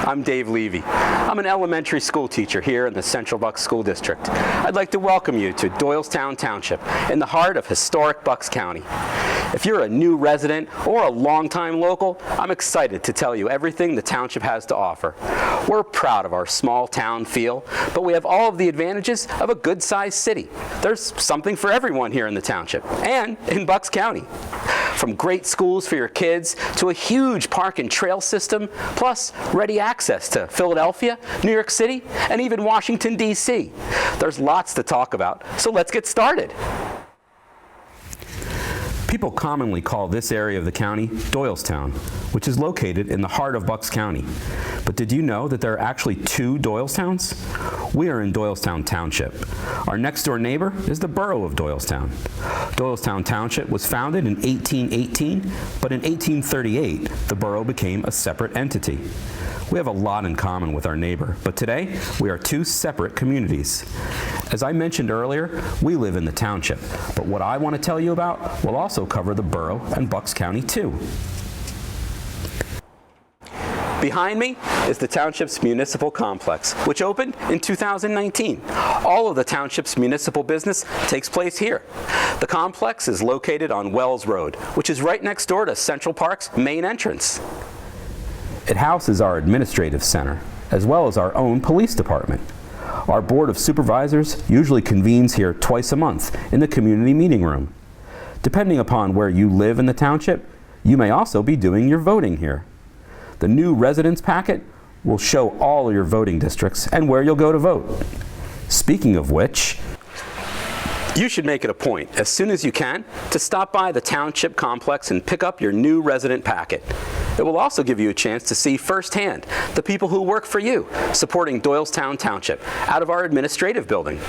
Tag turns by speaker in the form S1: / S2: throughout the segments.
S1: I'm Dave Levy. I'm an elementary school teacher here in the Central Bucks School District. I'd like to welcome you to Doylestown Township in the heart of historic Bucks County. If you're a new resident or a longtime local, I'm excited to tell you everything the township has to offer. We're proud of our small town feel, but we have all of the advantages of a good-sized city. There's something for everyone here in the township and in Bucks County. From great schools for your kids to a huge park and trail system, plus ready access to Philadelphia, New York City, and even Washington, D.C. There's lots to talk about, so let's get started. People commonly call this area of the county Doylestown, which is located in the heart of Bucks County. But did you know that there are actually two Doyletowns? We are in Doylestown Township. Our next door neighbor is the borough of Doylestown. Doylestown Township was founded in 1818, but in 1838, the borough became a separate entity. We have a lot in common with our neighbor, but today we are two separate communities. As I mentioned earlier, we live in the township, but what I want to tell you about will also cover the borough and Bucks County too. Behind me is the township's municipal complex, which opened in 2019. All of the township's municipal business takes place here. The complex is located on Wells Road, which is right next door to Central Park's main entrance. It houses our administrative center, as well as our own police department. Our Board of Supervisors usually convenes here twice a month in the community meeting room. Depending upon where you live in the township, you may also be doing your voting here. The new residence packet will show all your voting districts and where you'll go to vote. Speaking of which, you should make it a point, as soon as you can, to stop by the township complex and pick up your new resident packet. It will also give you a chance to see firsthand the people who work for you, supporting Doylestown Township out of our administrative building.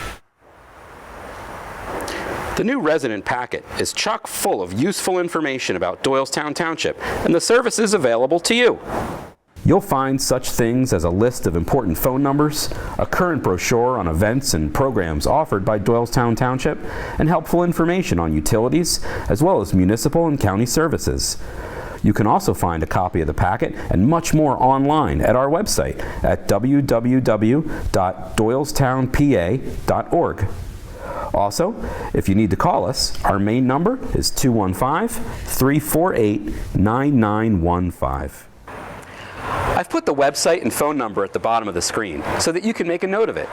S1: The new resident packet is chock full of useful information about Doylestown Township and the services available to you. You'll find such things as a list of important phone numbers, a current brochure on events and programs offered by Doylestown Township, and helpful information on utilities, as well as municipal and county services. You can also find a copy of the packet and much more online at our website at www.doylestownpa.org. Also, if you need to call us, our main number is 215-348-9915. I've put the website and phone number at the bottom of the screen so that you can make a note of it.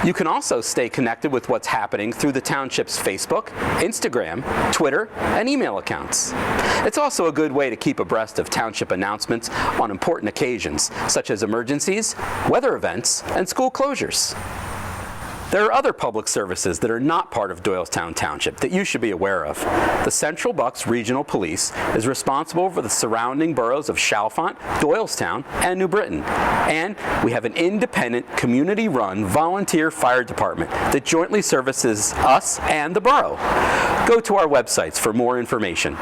S1: You can also stay connected with what's happening through the township's Facebook, Instagram, Twitter, and email accounts. It's also a good way to keep abreast of township announcements on important occasions, such as emergencies, weather events, and school closures. There are other public services that are not part of Doylestown Township that you should be aware of. The Central Bucks Regional Police is responsible for the surrounding boroughs of Chalfont, Doylestown, and New Britain. And we have an independent, community-run volunteer fire department that jointly services us and the borough. Go to our websites for more information.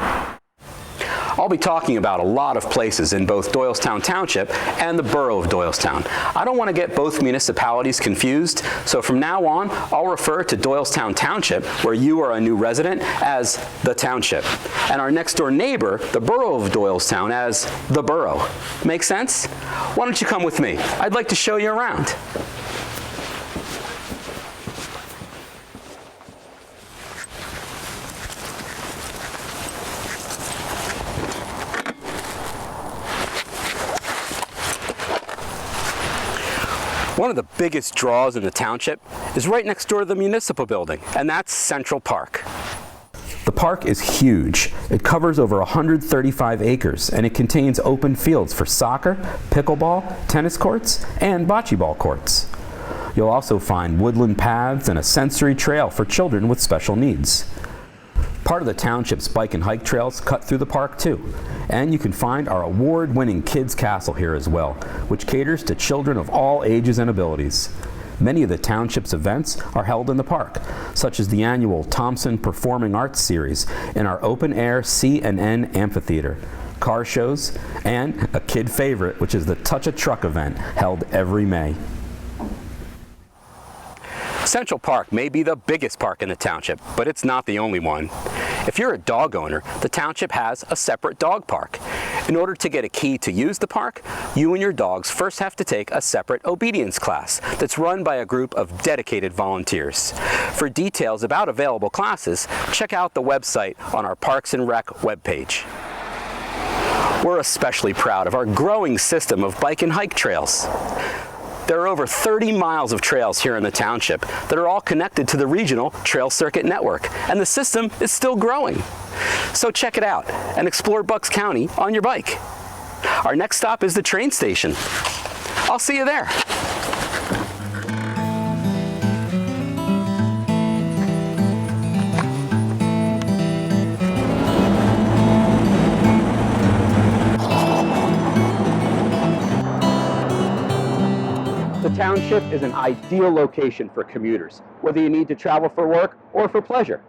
S1: I'll be talking about a lot of places in both Doylestown Township and the borough of Doylestown. I don't want to get both municipalities confused, so from now on, I'll refer to Doylestown Township, where you are a new resident, as the township, and our next door neighbor, the borough of Doylestown, as the borough. Make sense? Why don't you come with me? I'd like to show you around. One of the biggest draws in the township is right next door to the municipal building, and that's Central Park. The park is huge. It covers over 135 acres, and it contains open fields for soccer, pickleball, tennis courts, and bocce ball courts. You'll also find woodland paths and a sensory trail for children with special needs. Part of the township's bike and hike trails cut through the park too. And you can find our award-winning Kids Castle here as well, which caters to children of all ages and abilities. Many of the township's events are held in the park, such as the annual Thompson Performing Arts Series in our open-air C&N Amphitheater, car shows, and a kid favorite, which is the Touch a Truck event held every May. Central Park may be the biggest park in the township, but it's not the only one. If you're a dog owner, the township has a separate dog park. In order to get a key to use the park, you and your dogs first have to take a separate obedience class that's run by a group of dedicated volunteers. For details about available classes, check out the website on our Parks and Rec webpage. We're especially proud of our growing system of bike and hike trails. There are over 30 miles of trails here in the township that are all connected to the regional trail circuit network, and the system is still growing. So check it out and explore Bucks County on your bike. Our next stop is the train station. I'll see you there. The township is an ideal location for commuters, whether you need to travel for work or for pleasure.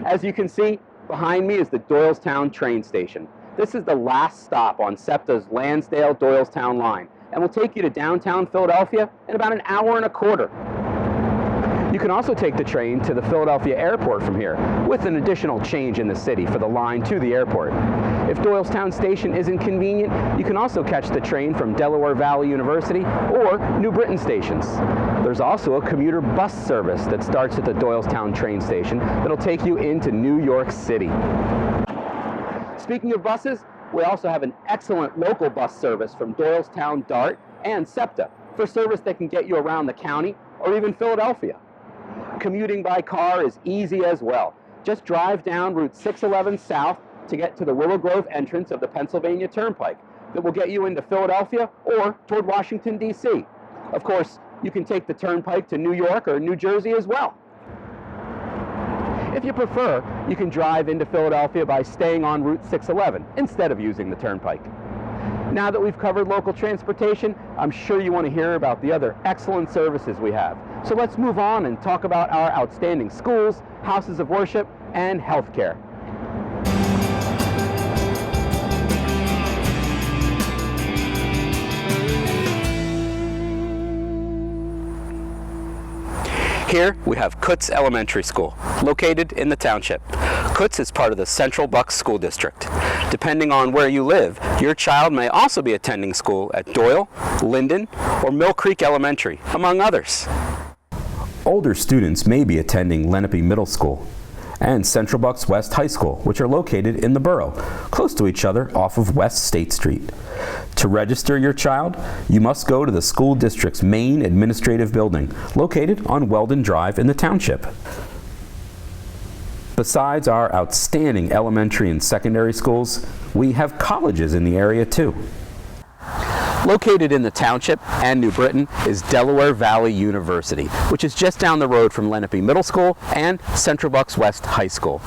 S1: As you can see, behind me is the Doylestown train station. This is the last stop on SEPTA's Lansdale-Doylestown line and will take you to downtown Philadelphia in about an hour and a quarter. You can also take the train to the Philadelphia airport from here, with an additional change in the city for the line to the airport. If Doylestown Station isn't convenient, you can also catch the train from Delaware Valley University or New Britain stations. There's also a commuter bus service that starts at the Doylestown train station that'll take you into New York City. Speaking of buses, we also have an excellent local bus service from Doylestown DART and SEPTA for service that can get you around the county or even Philadelphia. Commuting by car is easy as well. Just drive down Route 611 South to get to the Willow Grove entrance of the Pennsylvania Turnpike that will get you into Philadelphia or toward Washington, D.C. Of course, you can take the Turnpike to New York or New Jersey as well. If you prefer, you can drive into Philadelphia by staying on Route 611 instead of using the Turnpike. Now that we've covered local transportation, I'm sure you want to hear about the other excellent services we have. So let's move on and talk about our outstanding schools, houses of worship, and healthcare. Here we have Kutz Elementary School, located in the township. Kutz is part of the Central Bucks School District. Depending on where you live, your child may also be attending school at Doyle, Linden, or Mill Creek Elementary, among others. Older students may be attending Lenape Middle School and Central Bucks West High School, which are located in the borough, close to each other off of West State Street. To register your child, you must go to the school district's main administrative building, located on Weldon Drive in the township. Besides our outstanding elementary and secondary schools, we have colleges in the area too. Located in the township and New Britain is Delaware Valley University, which is just down the road from Lenape Middle School and Central Bucks West High School.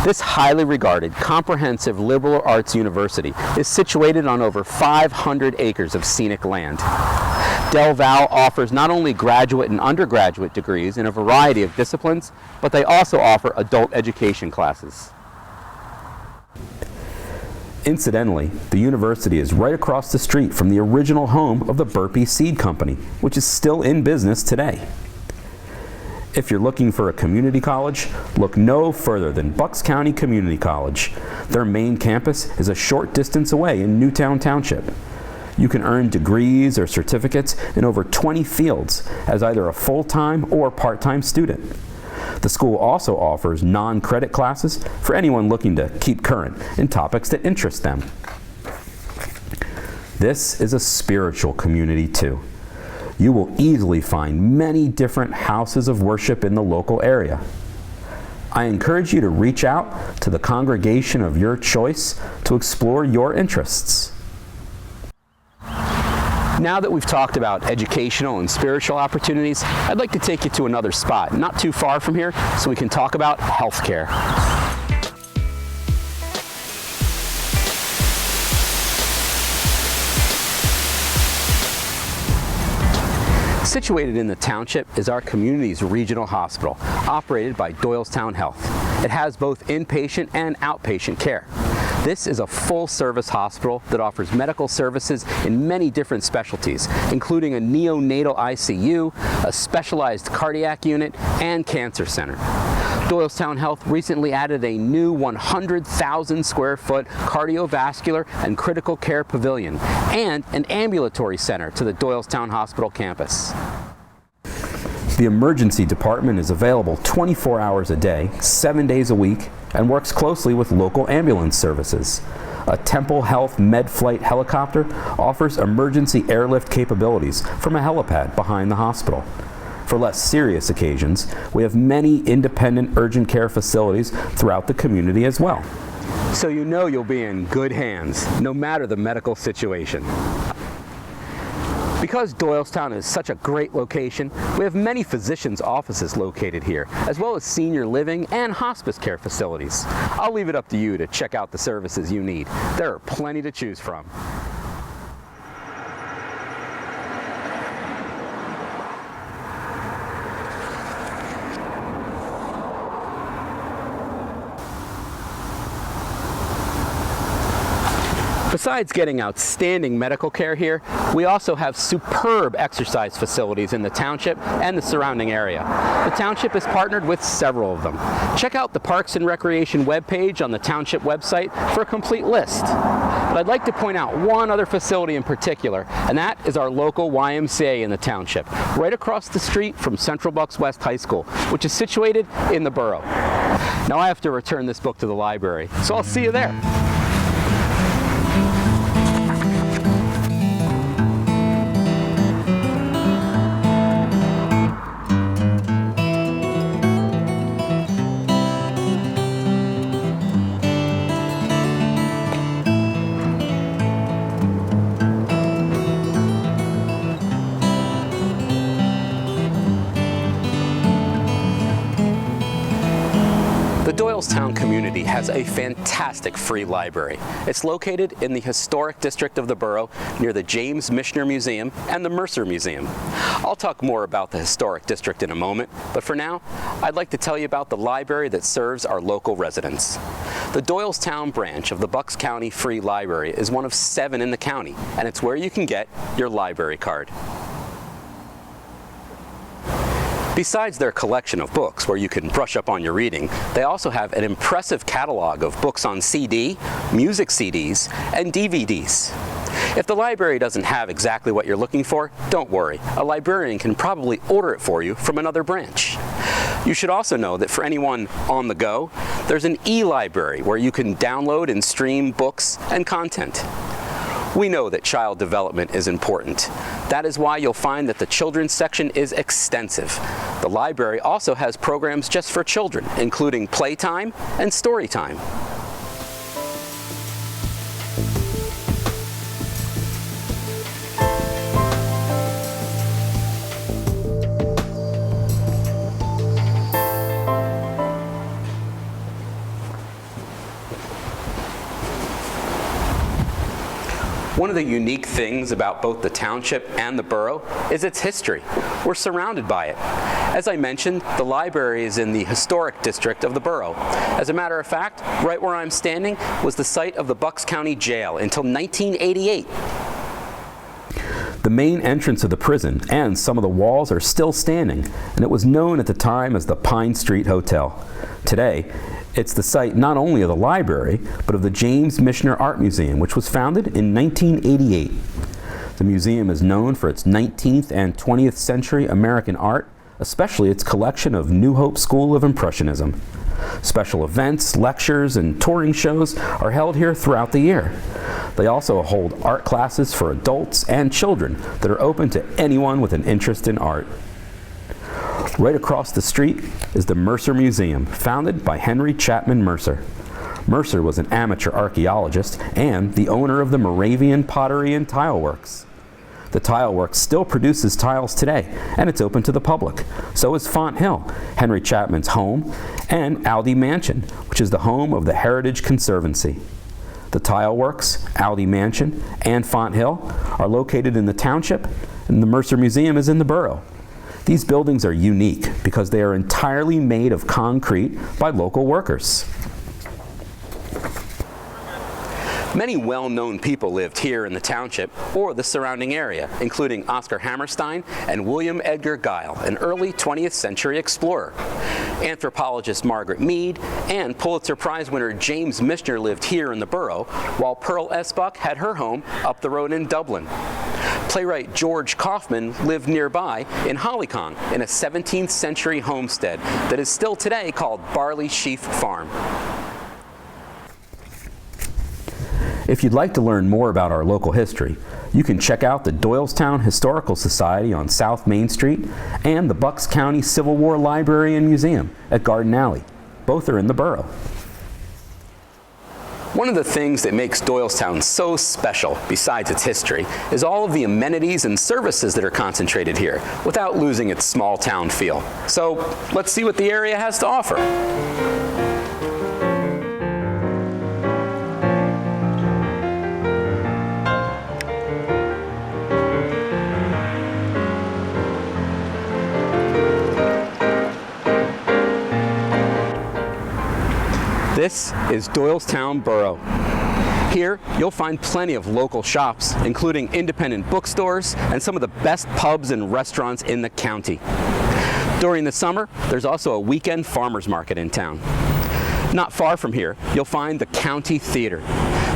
S1: This highly regarded, comprehensive liberal arts university is situated on over 500 acres of scenic land. Del Val offers not only graduate and undergraduate degrees in a variety of disciplines, but they also offer adult education classes. Incidentally, the university is right across the street from the original home of the Burpee Seed Company, which is still in business today. If you're looking for a community college, look no further than Bucks County Community College. Their main campus is a short distance away in Newtown Township. You can earn degrees or certificates in over 20 fields as either a full-time or part-time student. The school also offers non-credit classes for anyone looking to keep current in topics that interest them. This is a spiritual community too. You will easily find many different houses of worship in the local area. I encourage you to reach out to the congregation of your choice to explore your interests. Now that we've talked about educational and spiritual opportunities, I'd like to take you to another spot, not too far from here, so we can talk about healthcare. Situated in the township is our community's regional hospital, operated by Doylestown Health. It has both inpatient and outpatient care. This is a full-service hospital that offers medical services in many different specialties, including a neonatal ICU, a specialized cardiac unit, and cancer center. Doylestown Health recently added a new 100,000 square foot cardiovascular and critical care pavilion and an ambulatory center to the Doylestown Hospital campus. The emergency department is available 24 hours a day, 7 days a week, and works closely with local ambulance services. A Temple Health MedFlight helicopter offers emergency airlift capabilities from a helipad behind the hospital. For less serious occasions, we have many independent urgent care facilities throughout the community as well. So you know you'll be in good hands, no matter the medical situation. Because Doylestown is such a great location, we have many physicians' offices located here, as well as senior living and hospice care facilities. I'll leave it up to you to check out the services you need. There are plenty to choose from. Besides getting outstanding medical care here, we also have superb exercise facilities in the township and the surrounding area. The township is partnered with several of them. Check out the Parks and Recreation webpage on the township website for a complete list. But I'd like to point out one other facility in particular, and that is our local YMCA in the township, right across the street from Central Bucks West High School, which is situated in the borough. Now I have to return this book to the library, so I'll see you there. The Doylestown community has a fantastic free library. It's located in the historic district of the borough near the James Michener Museum and the Mercer Museum. I'll talk more about the historic district in a moment, but for now, I'd like to tell you about the library that serves our local residents. The Doylestown branch of the Bucks County Free Library is one of 7 in the county, and it's where you can get your library card. Besides their collection of books where you can brush up on your reading, they also have an impressive catalog of books on CD, music CDs, and DVDs. If the library doesn't have exactly what you're looking for, don't worry. A librarian can probably order it for you from another branch. You should also know that for anyone on the go, there's an e-library where you can download and stream books and content. We know that child development is important. That is why you'll find that the children's section is extensive. The library also has programs just for children, including playtime and story time. One of the unique things about both the township and the borough is its history. We're surrounded by it. As I mentioned, the library is in the historic district of the borough. As a matter of fact, right where I'm standing was the site of the Bucks County Jail until 1988. The main entrance of the prison and some of the walls are still standing, and it was known at the time as the Pine Street Hotel. Today, it's the site not only of the library, but of the James Michener Art Museum, which was founded in 1988. The museum is known for its 19th and 20th century American art, especially its collection of New Hope School of Impressionism. Special events, lectures, and touring shows are held here throughout the year. They also hold art classes for adults and children that are open to anyone with an interest in art. Right across the street is the Mercer Museum, founded by Henry Chapman Mercer. Mercer was an amateur archaeologist and the owner of the Moravian Pottery and Tile Works. The Tile Works still produces tiles today, and it's open to the public. So is Font Hill, Henry Chapman's home, and Aldie Mansion, which is the home of the Heritage Conservancy. The Tile Works, Aldie Mansion, and Font Hill are located in the township, and the Mercer Museum is in the borough. These buildings are unique because they are entirely made of concrete by local workers. Many well-known people lived here in the township or the surrounding area, including Oscar Hammerstein and William Edgar Guile, an early 20th century explorer. Anthropologist Margaret Mead and Pulitzer Prize winner James Michener lived here in the borough, while Pearl S. Buck had her home up the road in Dublin. Playwright George Kaufman lived nearby in Hollycong in a 17th century homestead that is still today called Barley Sheaf Farm. If you'd like to learn more about our local history, you can check out the Doylestown Historical Society on South Main Street and the Bucks County Civil War Library and Museum at Garden Alley. Both are in the borough. One of the things that makes Doylestown so special, besides its history, is all of the amenities and services that are concentrated here, without losing its small town feel. So let's see what the area has to offer. This is Doylestown Borough. Here, you'll find plenty of local shops, including independent bookstores and some of the best pubs and restaurants in the county. During the summer, there's also a weekend farmers market in town. Not far from here, you'll find the County Theater.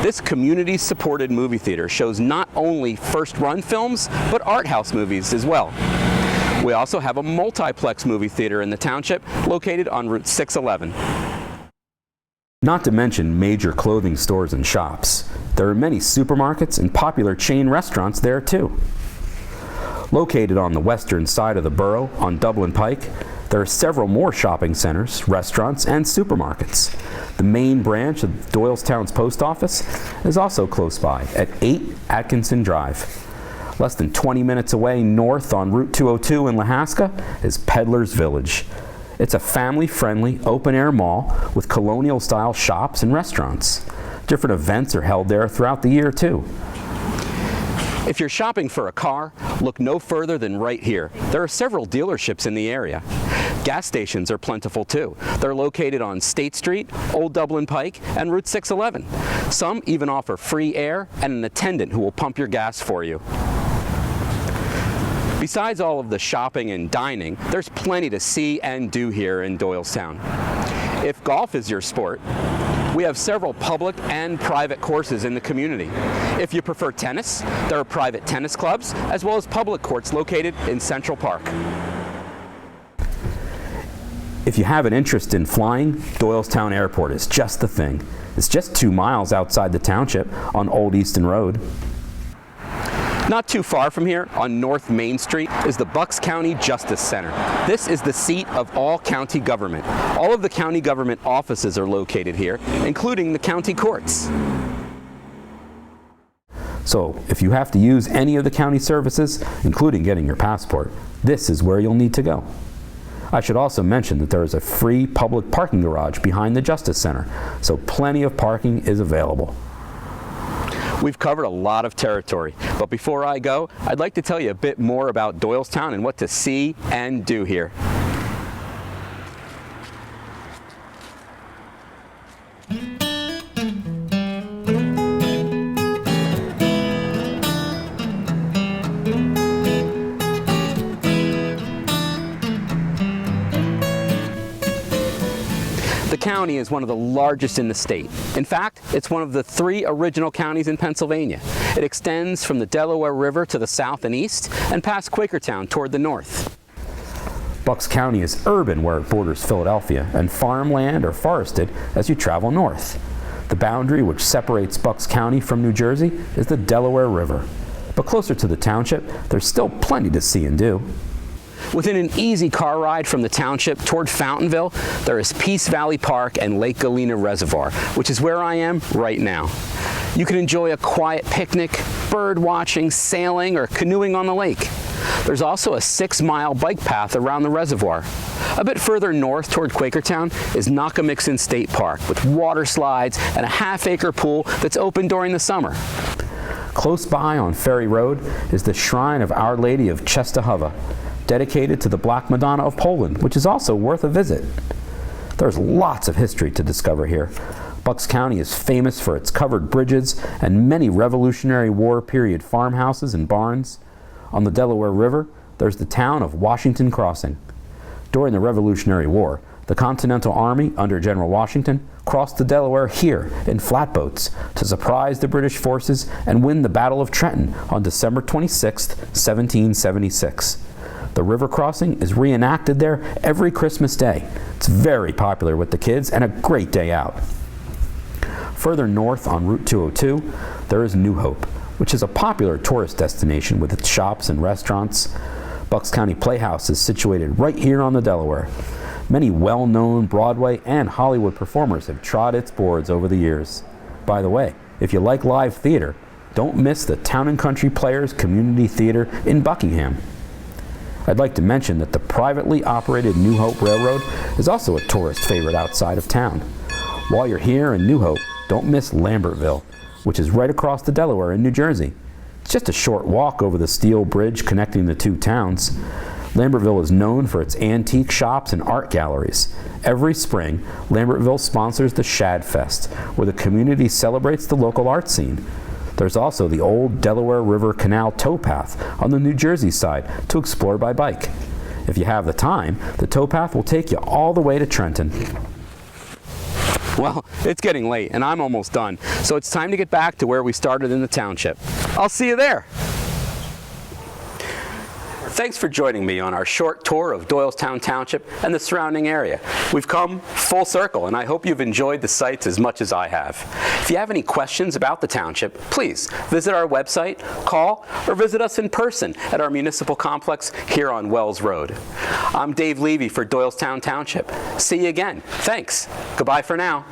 S1: This community-supported movie theater shows not only first-run films, but art house movies as well. We also have a multiplex movie theater in the township located on Route 611. Not to mention major clothing stores and shops. There are many supermarkets and popular chain restaurants there too. Located on the western side of the borough on Dublin Pike, there are several more shopping centers, restaurants, and supermarkets. The main branch of Doylestown's post office is also close by at 8 Atkinson Drive. Less than 20 minutes away north on Route 202 in Lahaska is Peddler's Village. It's a family-friendly, open-air mall with colonial-style shops and restaurants. Different events are held there throughout the year, too. If you're shopping for a car, look no further than right here. There are several dealerships in the area. Gas stations are plentiful, too. They're located on State Street, Old Dublin Pike, and Route 611. Some even offer free air and an attendant who will pump your gas for you. Besides all of the shopping and dining, there's plenty to see and do here in Doylestown. If golf is your sport, we have several public and private courses in the community. If you prefer tennis, there are private tennis clubs as well as public courts located in Central Park. If you have an interest in flying, Doylestown Airport is just the thing. It's just 2 miles outside the township on Old Easton Road. Not too far from here, on North Main Street, is the Bucks County Justice Center. This is the seat of all county government. All of the county government offices are located here, including the county courts. So, if you have to use any of the county services, including getting your passport, this is where you'll need to go. I should also mention that there is a free public parking garage behind the Justice Center, so plenty of parking is available. We've covered a lot of territory, but before I go, I'd like to tell you a bit more about Doylestown and what to see and do here. The county is one of the largest in the state. In fact, it's one of the 3 original counties in Pennsylvania. It extends from the Delaware River to the south and east and past Quakertown toward the north. Bucks County is urban where it borders Philadelphia, and farmland or forested as you travel north. The boundary which separates Bucks County from New Jersey is the Delaware River. But closer to the township, there's still plenty to see and do. Within an easy car ride from the township toward Fountainville, there is Peace Valley Park and Lake Galena Reservoir, which is where I am right now. You can enjoy a quiet picnic, bird watching, sailing, or canoeing on the lake. There's also a 6-mile bike path around the reservoir. A bit further north toward Quakertown is Nockamixon State Park with water slides and a half-acre pool that's open during the summer. Close by on Ferry Road is the Shrine of Our Lady of Czestochowa, dedicated to the Black Madonna of Poland, which is also worth a visit. There's lots of history to discover here. Bucks County is famous for its covered bridges and many Revolutionary War period farmhouses and barns. On the Delaware River, there's the town of Washington Crossing. During the Revolutionary War, The Continental Army, under General Washington, crossed the Delaware here in flatboats to surprise the British forces and win the Battle of Trenton on December 26, 1776. The river crossing is reenacted there every Christmas Day. It's very popular with the kids and a great day out. Further north on Route 202, there is New Hope, which is a popular tourist destination with its shops and restaurants. Bucks County Playhouse is situated right here on the Delaware. Many well-known Broadway and Hollywood performers have trod its boards over the years. By the way, if you like live theater, don't miss the Town & Country Players Community Theater in Buckingham. I'd like to mention that the privately operated New Hope Railroad is also a tourist favorite outside of town. While you're here in New Hope, don't miss Lambertville, which is right across the Delaware in New Jersey. It's just a short walk over the steel bridge connecting the two towns. Lambertville is known for its antique shops and art galleries. Every spring, Lambertville sponsors the Shad Fest, where the community celebrates the local art scene. There's also the old Delaware River Canal towpath on the New Jersey side to explore by bike. If you have the time, the towpath will take you all the way to Trenton. Well, it's getting late and I'm almost done, so it's time to get back to where we started in the township. I'll see you there. Thanks for joining me on our short tour of Doylestown Township and the surrounding area. We've come full circle, and I hope you've enjoyed the sights as much as I have. If you have any questions about the township, please visit our website, call, or visit us in person at our municipal complex here on Wells Road. I'm Dave Levy for Doylestown Township. See you again. Thanks. Goodbye for now.